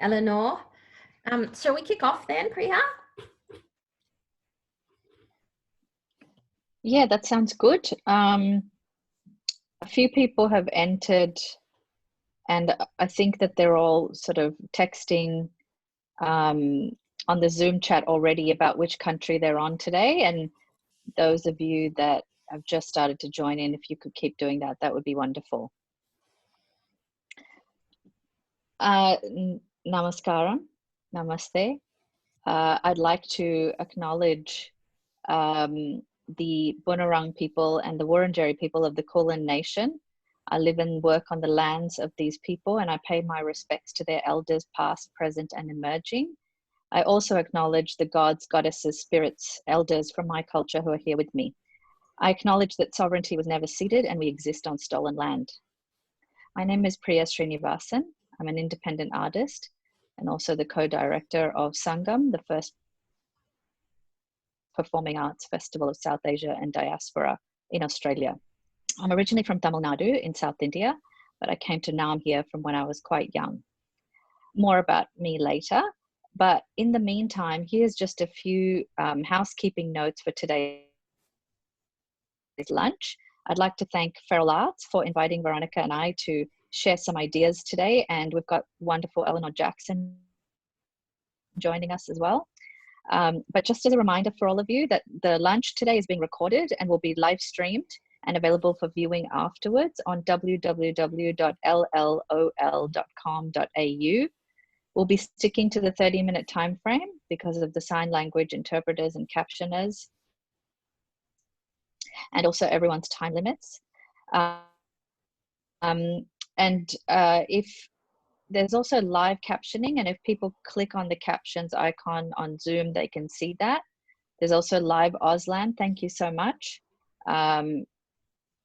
Eleanor. Shall we kick off then, Priya? Yeah, that sounds good. A few people have entered, and I think that they're all sort of texting on the Zoom chat already about which country they're on today. And those of you that have just started to join in, if you could keep doing that, that would be wonderful. Namaskaram, namaste. I'd like to acknowledge the Bunurong people and the Wurundjeri people of the Kulin Nation. I live and work on the lands of these people, and I pay my respects to their elders past, present, and emerging. I also acknowledge the gods, goddesses, spirits, elders from my culture who are here with me. I acknowledge that sovereignty was never ceded and we exist on stolen land. My name is Priya Sreenivasan. I'm an independent artist and also the co-director of Sangam, the first performing arts festival of South Asia and diaspora in Australia. I'm originally from Tamil Nadu in South India, but I came to Naarm here from when I was quite young. More about me later, but in the meantime, here's just a few housekeeping notes for today's lunch. I'd like to thank Feral Arts for inviting Veronica and I to share some ideas today, and we've got wonderful Eleanor Jackson joining us as well. But just as a reminder for all of you that the lunch today is being recorded and will be live streamed and available for viewing afterwards on www.LLOL.com.au. We'll be sticking to the 30-minute time frame because of the sign language interpreters and captioners, and also everyone's time limits. If there's also live captioning, and if people click on the captions icon on Zoom, they can see that. There's also live Auslan. Thank you so much.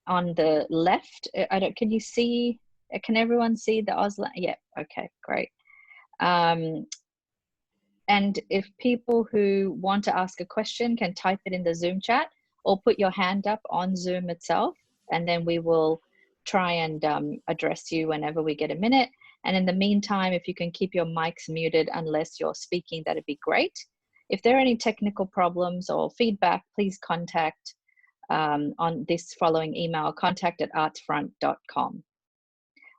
On the left, can you see? Can everyone see the Auslan? Yeah. Okay. Great. And if people who want to ask a question can type it in the Zoom chat or put your hand up on Zoom itself, and then we will try and address you whenever we get a minute. And in the meantime, if you can keep your mics muted unless you're speaking, that'd be great. If there are any technical problems or feedback, please contact on this following email, contact@artsfront.com.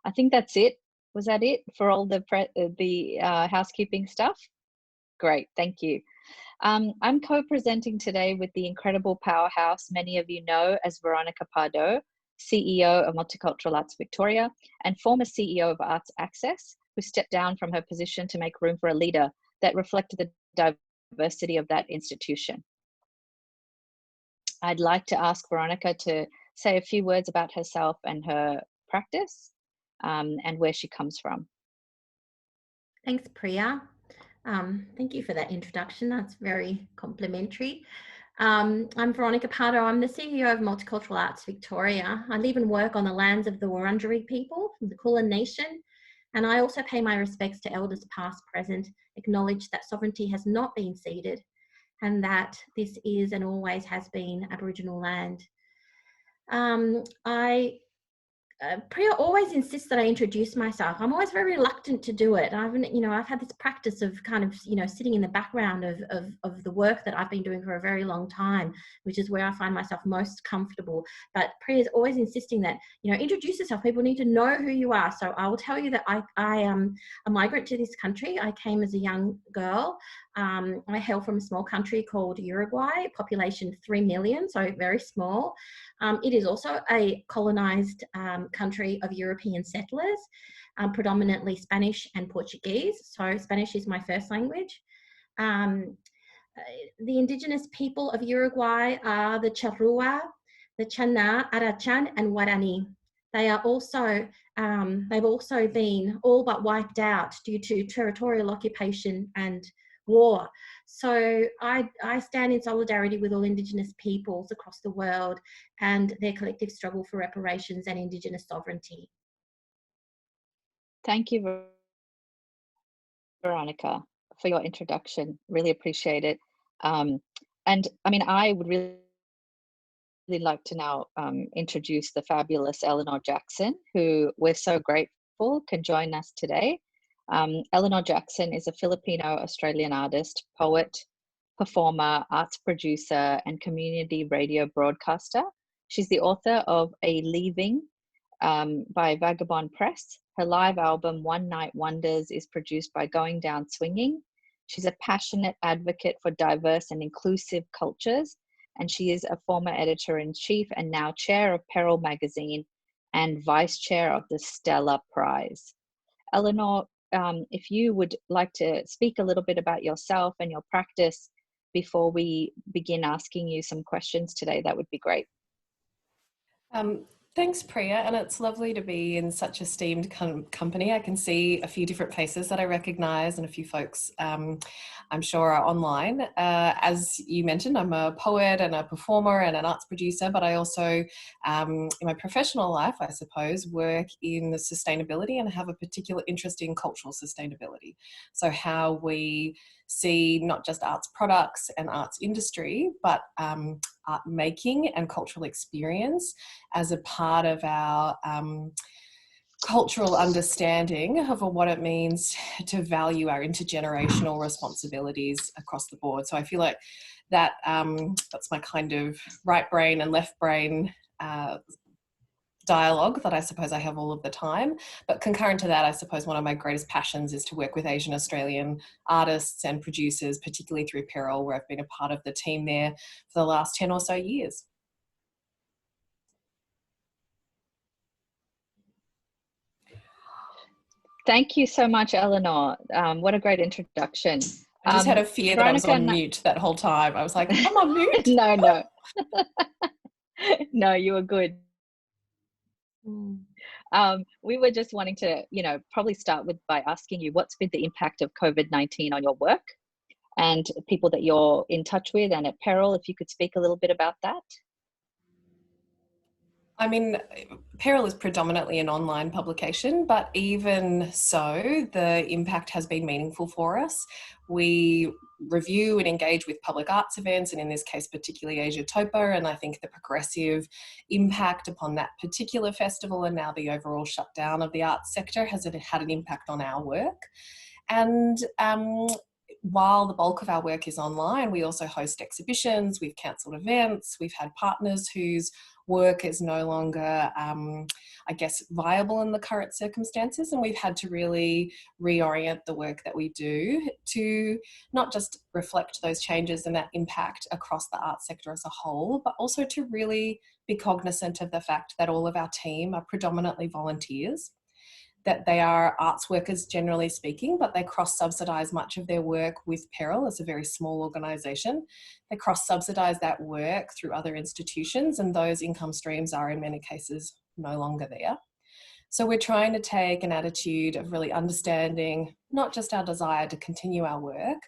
I think that's it. Was that it for all the housekeeping stuff? Great, thank you. I'm co-presenting today with the incredible powerhouse many of you know as Veronica Potter, CEO of Multicultural Arts Victoria and former CEO of Arts Access, who stepped down from her position to make room for a leader that reflected the diversity of that institution. I'd like to ask Veronica to say a few words about herself and her practice and where she comes from. Thanks, Priya. Thank you for that introduction. That's very complimentary. I'm Veronica Potter. I'm the CEO of Multicultural Arts Victoria. I live and work on the lands of the Wurundjeri people from the Kulin Nation, and I also pay my respects to elders past, present, acknowledge that sovereignty has not been ceded and that this is and always has been Aboriginal land. Priya always insists that I introduce myself. I'm always very reluctant to do it. I've had this practice of kind of, sitting in the background of the work that I've been doing for a very long time, which is where I find myself most comfortable. But Priya's always insisting that, introduce yourself. People need to know who you are. So I will tell you that I am a migrant to this country. I came as a young girl. I hail from a small country called Uruguay, population 3 million, so very small. It is also a colonized country of European settlers, predominantly Spanish and Portuguese. So Spanish is my first language. The indigenous people of Uruguay are the Charrua, the Chana, Arachan, and Guarani. They are also, they've also been all but wiped out due to territorial occupation and war. So I stand in solidarity with all Indigenous peoples across the world and their collective struggle for reparations and Indigenous sovereignty. Thank you, Veronica, for your introduction. Really appreciate it. And I mean, I would really like to now introduce the fabulous Eleanor Jackson, who we're so grateful can join us today. Eleanor Jackson is a Filipino-Australian artist, poet, performer, arts producer, and community radio broadcaster. She's the author of A Leaving by Vagabond Press. Her live album, One Night Wonders, is produced by Going Down Swinging. She's a passionate advocate for diverse and inclusive cultures, and she is a former editor-in-chief and now chair of Peril magazine and vice chair of the Stella Prize. Eleanor, if you would like to speak a little bit about yourself and your practice before we begin asking you some questions today, that would be great. Thanks, Priya, and it's lovely to be in such esteemed company. I can see a few different faces that I recognise and a few folks I'm sure are online. As you mentioned, I'm a poet and a performer and an arts producer, but I also, in my professional life, I suppose, work in the sustainability and have a particular interest in cultural sustainability. So how we see not just arts products and arts industry, but art making and cultural experience as a part of our cultural understanding of what it means to value our intergenerational responsibilities across the board. So I feel like that that's my kind of right brain and left brain dialogue that I suppose I have all of the time. But concurrent to that, I suppose one of my greatest passions is to work with Asian Australian artists and producers, particularly through Peril, where I've been a part of the team there for the last 10 or so years. Thank you so much, Eleanor. What a great introduction. I just had a fear that I was on mute that whole time. I was like, I'm on mute? No. No, you were good. We were just wanting to, probably start by asking you what's been the impact of COVID-19 on your work and people that you're in touch with and at Peril, if you could speak a little bit about that. I mean, Peril is predominantly an online publication, but even so, the impact has been meaningful for us. We review and engage with public arts events, and in this case, particularly Asia Topa, and I think the progressive impact upon that particular festival and now the overall shutdown of the arts sector has had an impact on our work. And while the bulk of our work is online, we also host exhibitions, we've cancelled events, we've had partners whose work is no longer, I guess, viable in the current circumstances, and we've had to really reorient the work that we do to not just reflect those changes and that impact across the arts sector as a whole, but also to really be cognizant of the fact that all of our team are predominantly volunteers, that they are arts workers generally speaking, but they cross-subsidise much of their work with Peril as a very small organisation. They cross-subsidise that work through other institutions, and those income streams are in many cases no longer there. So we're trying to take an attitude of really understanding not just our desire to continue our work,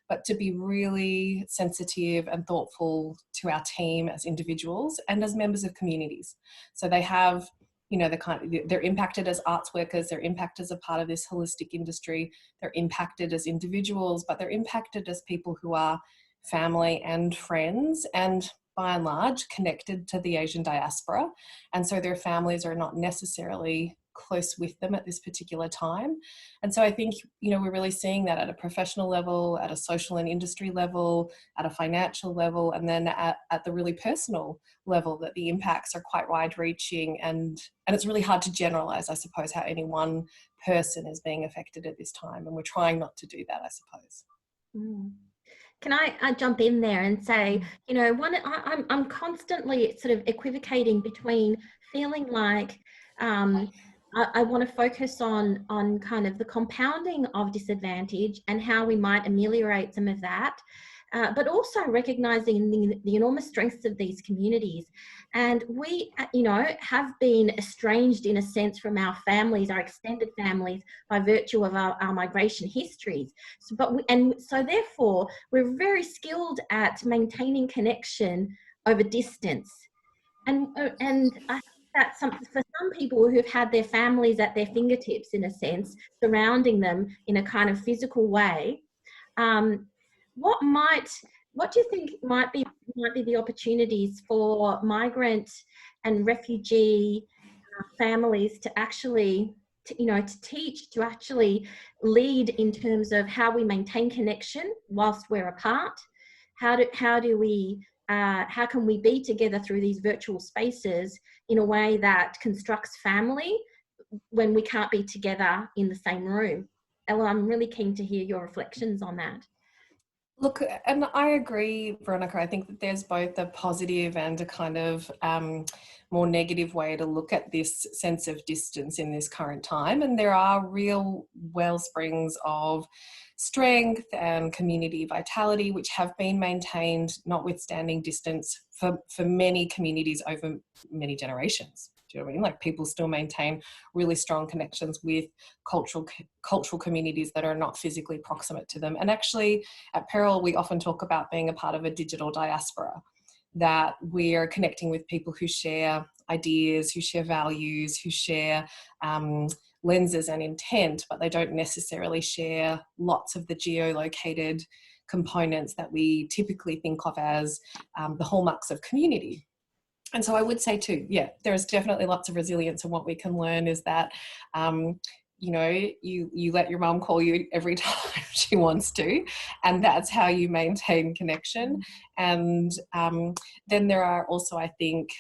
but to be really sensitive and thoughtful to our team as individuals and as members of communities. So they have, they're impacted as arts workers, they're impacted as a part of this holistic industry, they're impacted as individuals, but they're impacted as people who are family and friends and by and large connected to the Asian diaspora. And so their families are not necessarily close with them at this particular time. And so I think, we're really seeing that at a professional level, at a social and industry level, at a financial level, and then at the really personal level, that the impacts are quite wide reaching. And it's really hard to generalize, I suppose, how any one person is being affected at this time. And we're trying not to do that, I suppose. Can I jump in there and say, I'm constantly sort of equivocating between feeling like I want to focus on kind of the compounding of disadvantage and how we might ameliorate some of that, but also recognizing the enormous strengths of these communities. And we, have been estranged in a sense from our families, our extended families, by virtue of our migration histories. So therefore, we're very skilled at maintaining connection over distance. And I that for some people who've had their families at their fingertips, in a sense, surrounding them in a kind of physical way, what do you think might be the opportunities for migrant and refugee families to actually to teach, to actually lead in terms of how we maintain connection whilst we're apart. How can we be together through these virtual spaces in a way that constructs family when we can't be together in the same room? Ella, I'm really keen to hear your reflections on that. Look, and I agree, Veronica. I think that there's both a positive and a kind of more negative way to look at this sense of distance in this current time. And there are real wellsprings of strength and community vitality, which have been maintained notwithstanding distance for many communities over many generations. Do you know what I mean? Like, people still maintain really strong connections with cultural communities that are not physically proximate to them. And actually, at Peril, we often talk about being a part of a digital diaspora, that we're connecting with people who share ideas, who share values, who share lenses and intent, but they don't necessarily share lots of the geolocated components that we typically think of as the hallmarks of community. And so I would say too, yeah, there's definitely lots of resilience, and what we can learn is that, you know, you let your mum call you every time she wants to, and that's how you maintain connection. And then there are also, I think,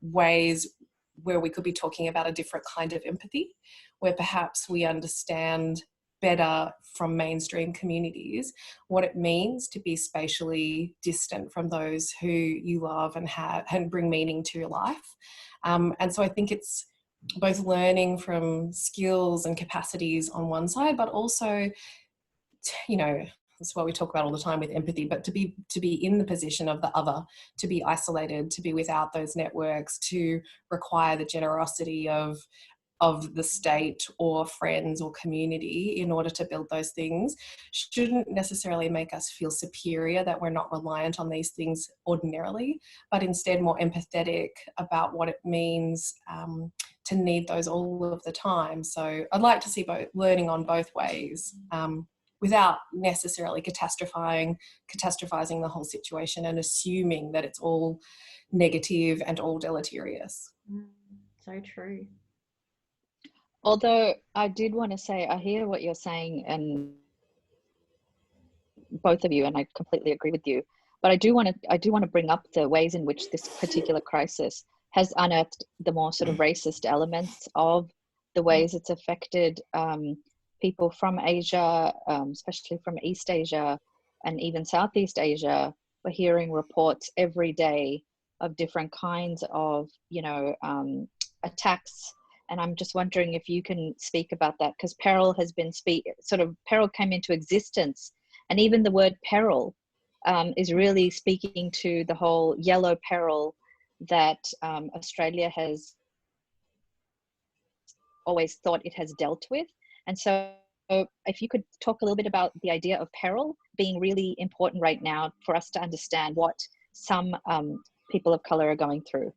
ways where we could be talking about a different kind of empathy, where perhaps we understand better from mainstream communities what it means to be spatially distant from those who you love and bring meaning to your life. And so I think it's both learning from skills and capacities on one side, but also, you know, that's what we talk about all the time with empathy, but to be in the position of the other, to be isolated, to be without those networks, to require the generosity of the state or friends or community in order to build those things, shouldn't necessarily make us feel superior that we're not reliant on these things ordinarily, but instead more empathetic about what it means to need those all of the time. So I'd like to see both, learning on both ways, without necessarily catastrophizing the whole situation and assuming that it's all negative and all deleterious. So true. Although I did want to say, I hear what you're saying, and both of you, and I completely agree with you. But I do want to bring up the ways in which this particular crisis has unearthed the more sort of racist elements of the ways it's affected people from Asia, especially from East Asia and even Southeast Asia. We're hearing reports every day of different kinds of, attacks. And I'm just wondering if you can speak about that, because peril has been peril came into existence, and even the word peril is really speaking to the whole yellow peril that Australia has always thought it has dealt with. And so if you could talk a little bit about the idea of peril being really important right now for us to understand what some people of color are going through.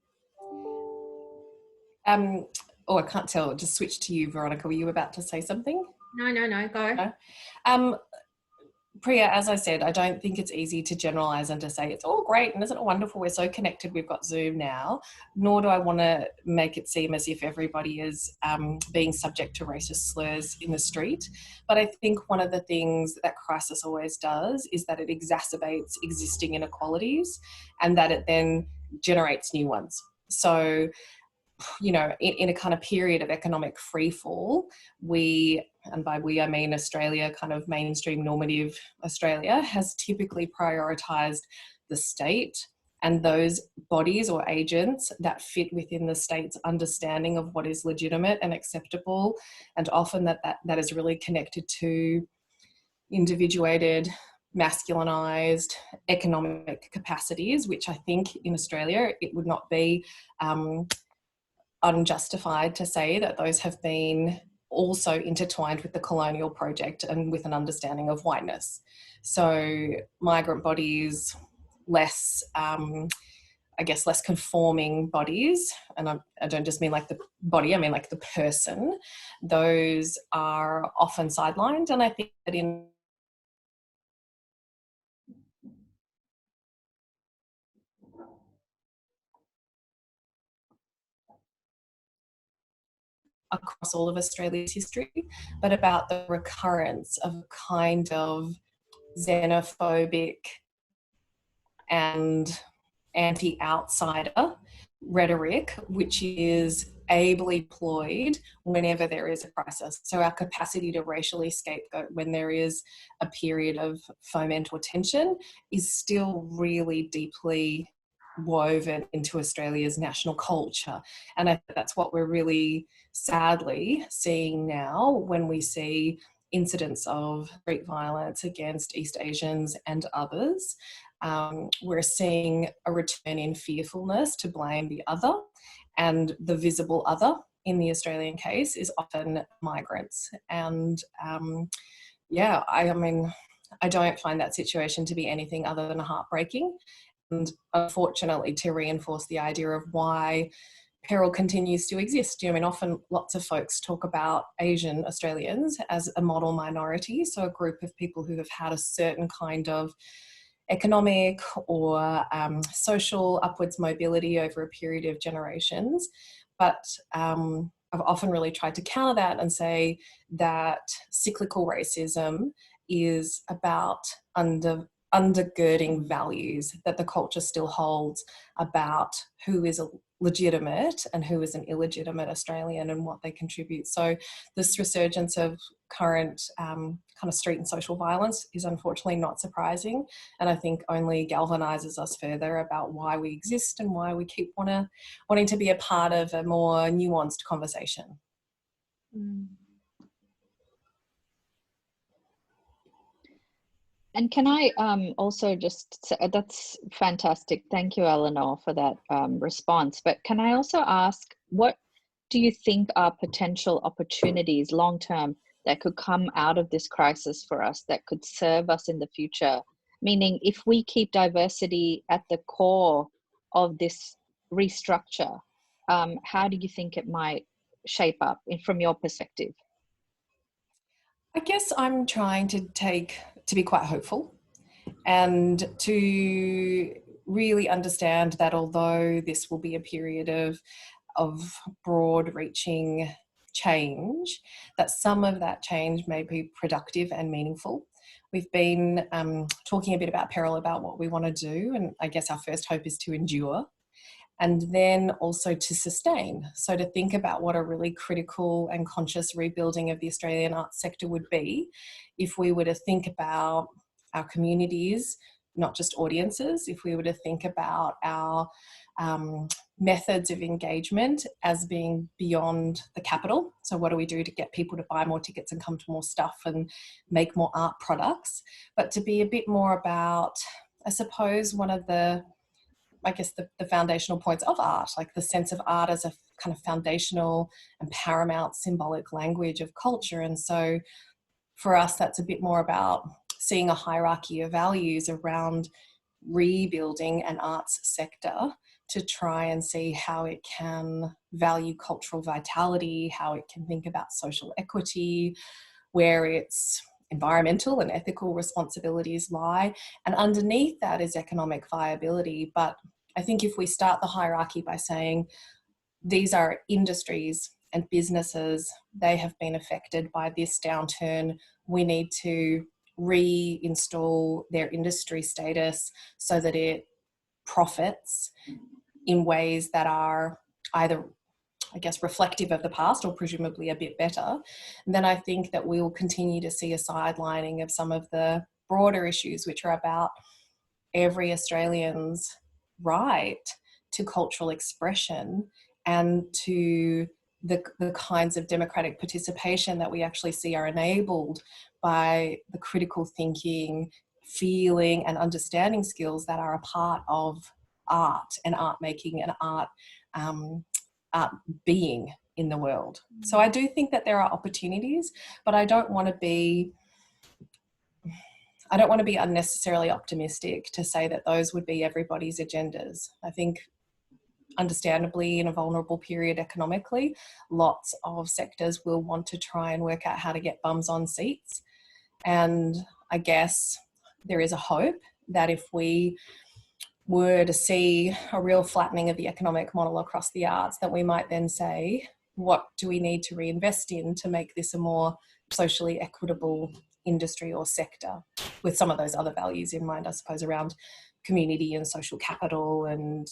Oh, I can't tell. Just switch to you, Veronica. Were you about to say something? No, go. Priya, as I said, I don't think it's easy to generalize and to say it's all great and isn't it wonderful, we're so connected, we've got Zoom now, nor do I want to make it seem as if everybody is being subject to racist slurs in the street. But I think one of the things that crisis always does is that it exacerbates existing inequalities and that it then generates new ones. So, you know, in a kind of period of economic free fall, we, and by we I mean Australia, kind of mainstream normative Australia, has typically prioritised the state and those bodies or agents that fit within the state's understanding of what is legitimate and acceptable, and often that is really connected to individuated, masculinized economic capacities, which I think in Australia it would not be unjustified to say that those have been also intertwined with the colonial project and with an understanding of whiteness. So migrant bodies, less, less conforming bodies, and I don't just mean like the body, I mean like the person, those are often sidelined. And I think that in across all of Australia's history, but about the recurrence of kind of xenophobic and anti-outsider rhetoric, which is ably employed whenever there is a crisis. So our capacity to racially scapegoat when there is a period of foment or tension is still really deeply woven into Australia's national culture. And I think that's what we're really sadly seeing now when we see incidents of street violence against East Asians and others. We're seeing a return in fearfulness to blame the other, and the visible other in the Australian case is often migrants. And yeah, I mean, I don't find that situation to be anything other than heartbreaking. And unfortunately, to reinforce the idea of why peril continues to exist. I mean, often lots of folks talk about Asian Australians as a model minority, so a group of people who have had a certain kind of economic or social upwards mobility over a period of generations. But I've often really tried to counter that and say that cyclical racism is about undergirding values that the culture still holds about who is a legitimate and who is an illegitimate Australian and what they contribute. So this resurgence of current kind of street and social violence is unfortunately not surprising, and I think only galvanizes us further about why we exist and why we keep wanting to be a part of a more nuanced conversation. And can I also just say, that's fantastic. Thank you, Eleanor, for that response. But can I also ask, what do you think are potential opportunities long-term that could come out of this crisis for us that could serve us in the future? Meaning, if we keep diversity at the core of this restructure, how do you think it might shape up from your perspective? I guess I'm trying to be quite hopeful and to really understand that although this will be a period of broad reaching change, that some of that change may be productive and meaningful. We've been talking a bit about peril, about what we want to do, and I guess our first hope is to endure. And then also to sustain. So to think about what a really critical and conscious rebuilding of the Australian arts sector would be if we were to think about our communities, not just audiences, if we were to think about our methods of engagement as being beyond the capital. So what do we do to get people to buy more tickets and come to more stuff and make more art products? But to be a bit more about, I suppose, one of the foundational points of art, like the sense of art as a kind of foundational and paramount symbolic language of culture. And so for us, that's a bit more about seeing a hierarchy of values around rebuilding an arts sector to try and see how it can value cultural vitality, how it can think about social equity, where its environmental and ethical responsibilities lie. And underneath that is economic viability. But I think if we start the hierarchy by saying these are industries and businesses, they have been affected by this downturn, we need to reinstall their industry status so that it profits in ways that are either, I guess, reflective of the past or presumably a bit better, then I think that we will continue to see a sidelining of some of the broader issues, which are about every Australian's right to cultural expression and to the kinds of democratic participation that we actually see are enabled by the critical thinking, feeling and understanding skills that are a part of art and art making and art being in the world. So I do think that there are opportunities, but I don't want to be unnecessarily optimistic to say that those would be everybody's agendas. I think understandably in a vulnerable period economically, lots of sectors will want to try and work out how to get bums on seats. And I guess there is a hope that if we were to see a real flattening of the economic model across the arts, that we might then say, what do we need to reinvest in to make this a more socially equitable industry or sector, with some of those other values in mind, I suppose, around community and social capital and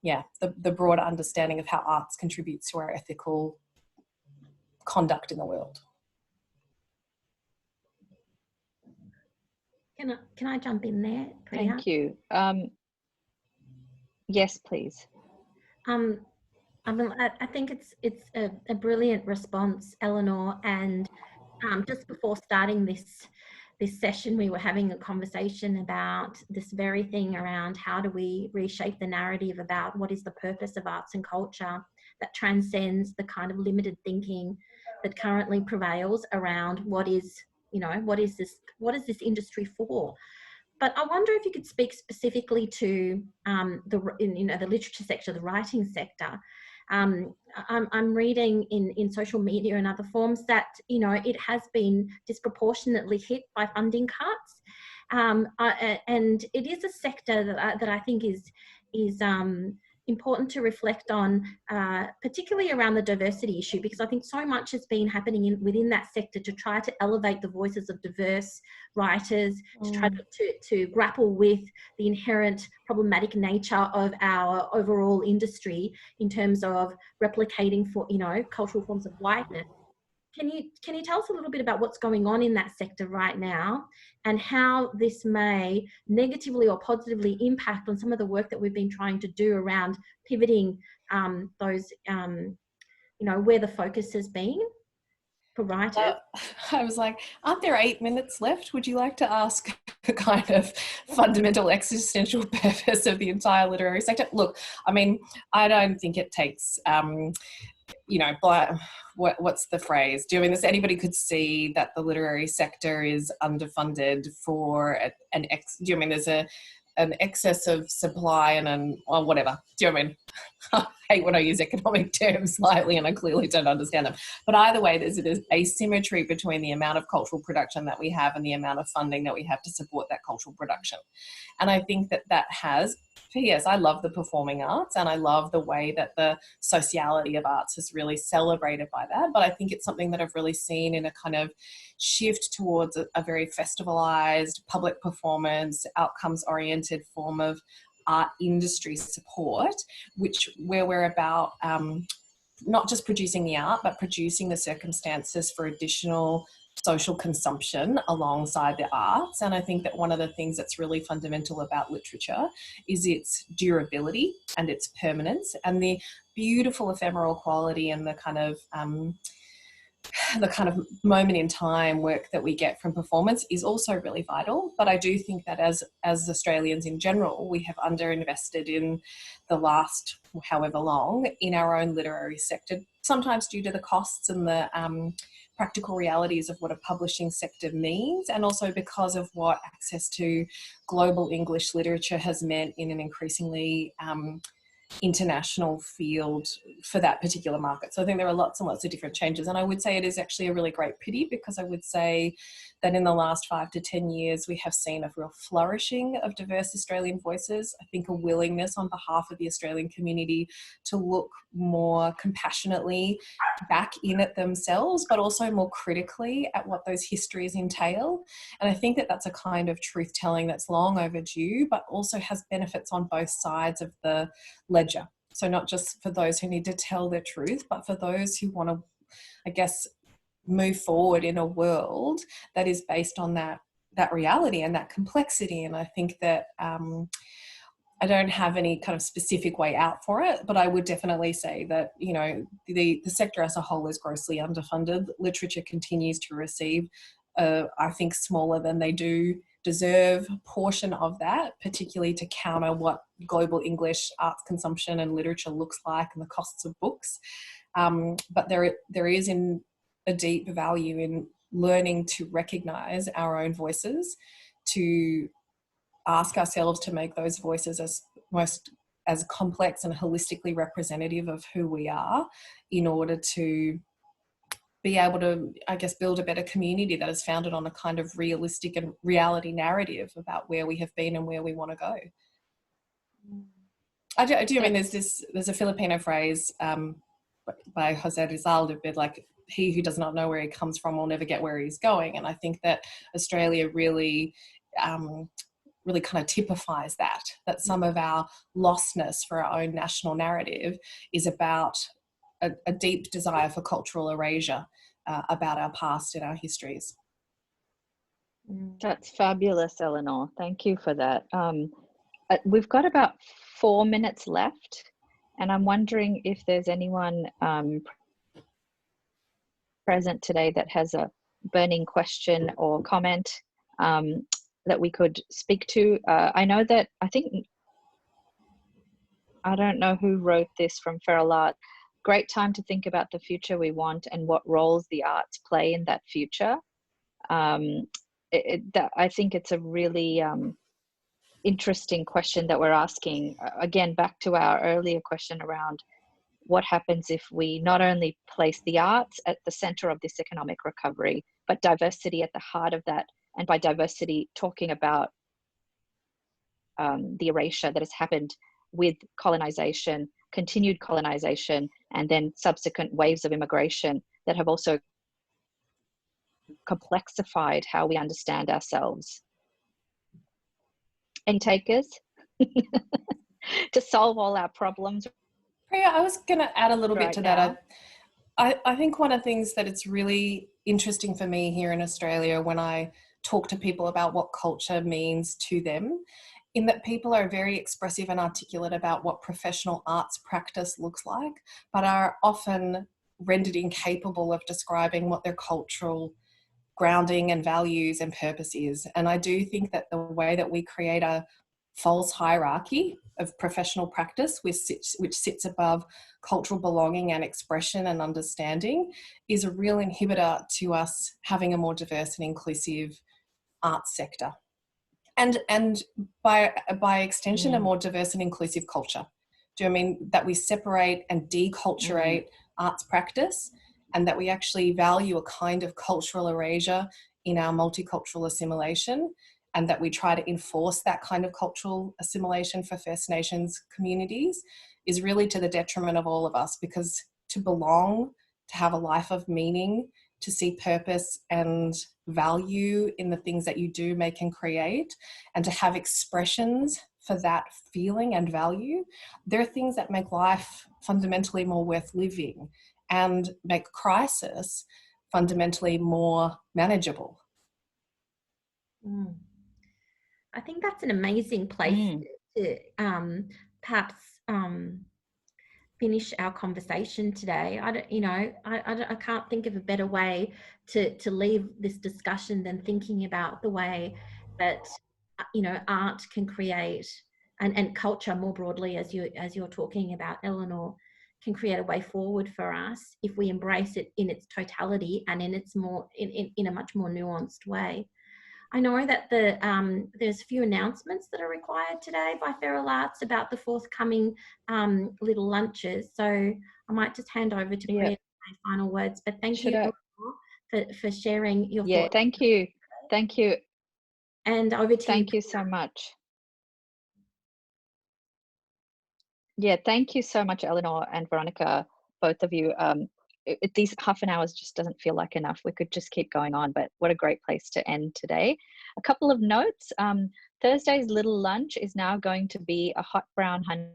the broader understanding of how arts contributes to our ethical conduct in the world. Can I jump in there, Priya? Thank you. Yes, please. I think it's a brilliant response, Eleanor. And just before starting this session, we were having a conversation about this very thing around how do we reshape the narrative about what is the purpose of arts and culture that transcends the kind of limited thinking that currently prevails around what is this industry for. But I wonder if you could speak specifically to the literature sector, the writing sector. I'm reading in social media and other forms that it has been disproportionately hit by funding cuts, and it is a sector that I think is important to reflect on, particularly around the diversity issue, because I think so much has been happening within that sector to try to elevate the voices of diverse writers, to try to grapple with the inherent problematic nature of our overall industry in terms of replicating for cultural forms of whiteness. Can you tell us a little bit about what's going on in that sector right now, and how this may negatively or positively impact on some of the work that we've been trying to do around pivoting those, where the focus has been for writers? I was like, aren't there 8 minutes left? Would you like to ask the kind of fundamental existential purpose of the entire literary sector? Look, I mean, I don't think it takes... what's the phrase? Do anybody could see that the literary sector is underfunded for there's an excess of supply and whatever. Do you know what I mean? I hate when I use economic terms lightly and I clearly don't understand them. But either way, there's an asymmetry between the amount of cultural production that we have and the amount of funding that we have to support that cultural production. And I think that has... Yes, I love the performing arts and I love the way that the sociality of arts is really celebrated by that. But I think it's something that I've really seen in a kind of shift towards a very festivalized, public performance, outcomes-oriented form of art industry support, where we're about not just producing the art, but producing the circumstances for additional social consumption alongside the arts. And I think that one of the things that's really fundamental about literature is its durability and its permanence, and the beautiful ephemeral quality and the kind of moment in time work that we get from performance is also really vital. But I do think that as Australians in general, we have underinvested in the last however long in our own literary sector, sometimes due to the costs and the practical realities of what a publishing sector means, and also because of what access to global English literature has meant in an increasingly international field for that particular market. So I think there are lots and lots of different changes, and I would say it is actually a really great pity, because I would say that in the last 5 to 10 years we have seen a real flourishing of diverse Australian voices. I think a willingness on behalf of the Australian community to look more compassionately back in at themselves, but also more critically at what those histories entail. And I think that that's a kind of truth-telling that's long overdue, but also has benefits on both sides of the ledger. So not just for those who need to tell their truth, but for those who want to, I guess, move forward in a world that is based on that reality and that complexity. And I think that I don't have any kind of specific way out for it, but I would definitely say that, the sector as a whole is grossly underfunded. Literature continues to receive, I think, smaller than they do deserve portion of that, particularly to counter what global English arts consumption and literature looks like and the costs of books. But there is a deep value in learning to recognise our own voices, to ask ourselves to make those voices as complex and holistically representative of who we are, in order to be able to, I guess, build a better community that is founded on a kind of realistic and reality narrative about where we have been and where we want to go. I do mean, there's a Filipino phrase, by Jose Rizal, a bit like, he who does not know where he comes from will never get where he's going. And I think that Australia really really kind of typifies that some of our lostness for our own national narrative is about a deep desire for cultural erasure about our past and our histories. That's fabulous, Eleanor. Thank you for that. We've got about 4 minutes left, and I'm wondering if there's anyone present today that has a burning question or comment that we could speak to. I know that, I don't know who wrote this from Feral Art. Great time to think about the future we want and what roles the arts play in that future. I think it's a really interesting question that we're asking. Again, back to our earlier question around what happens if we not only place the arts at the center of this economic recovery, but diversity at the heart of that. And by diversity, talking about the erasure that has happened with colonization, continued colonization, and then subsequent waves of immigration that have also complexified how we understand ourselves. Any takers? To solve all our problems? Priya, I was going to add a little bit to now. that. I think one of the things that it's really interesting for me here in Australia when I talk to people about what culture means to them, in that people are very expressive and articulate about what professional arts practice looks like, but are often rendered incapable of describing what their cultural grounding and values and purpose is. And I do think that the way that we create a false hierarchy of professional practice, which sits above cultural belonging and expression and understanding, is a real inhibitor to us having a more diverse and inclusive arts sector. And by extension, a more diverse and inclusive culture. Do you know what I mean? That we separate and deculturate arts practice, and that we actually value a kind of cultural erasure in our multicultural assimilation, and that we try to enforce that kind of cultural assimilation for First Nations communities, is really to the detriment of all of us, because to belong, to have a life of meaning, to see purpose and value in the things that you do, make and create, and to have expressions for that feeling and value, there are things that make life fundamentally more worth living and make crisis fundamentally more manageable. I think that's an amazing place to perhaps finish our conversation today. I can't think of a better way to leave this discussion than thinking about the way that art can create, and culture more broadly, as you're talking about, Eleanor, can create a way forward for us if we embrace it in its totality and in a much more nuanced way. I know that there's a few announcements that are required today by Feral Arts about the forthcoming little lunches. So I might just hand over to Priya for my final words. But thank you for sharing your thoughts. Thank you. Thank you. And over to you. Thank you so much. Yeah, thank you so much, Eleanor and Veronica, both of you. These half an hours just doesn't feel like enough. We could just keep going on, but what a great place to end today. A couple of notes. Thursday's little lunch is now going to be a hot brown honey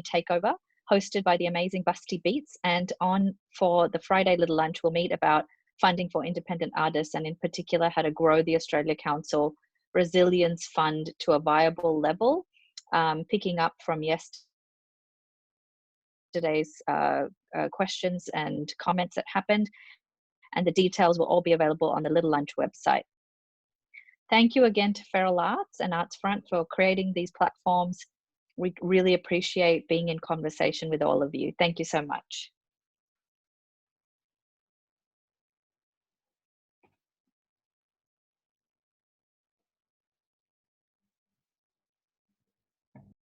takeover hosted by the amazing Busty Beats. And on for the Friday little lunch, we'll meet about funding for independent artists, and in particular, how to grow the Australia Council Resilience Fund to a viable level, picking up from yesterday's questions and comments that happened, and the details will all be available on the Little Lunch website. Thank you again to Feral Arts and Arts Front for creating these platforms. We really appreciate being in conversation with all of you. Thank you so much.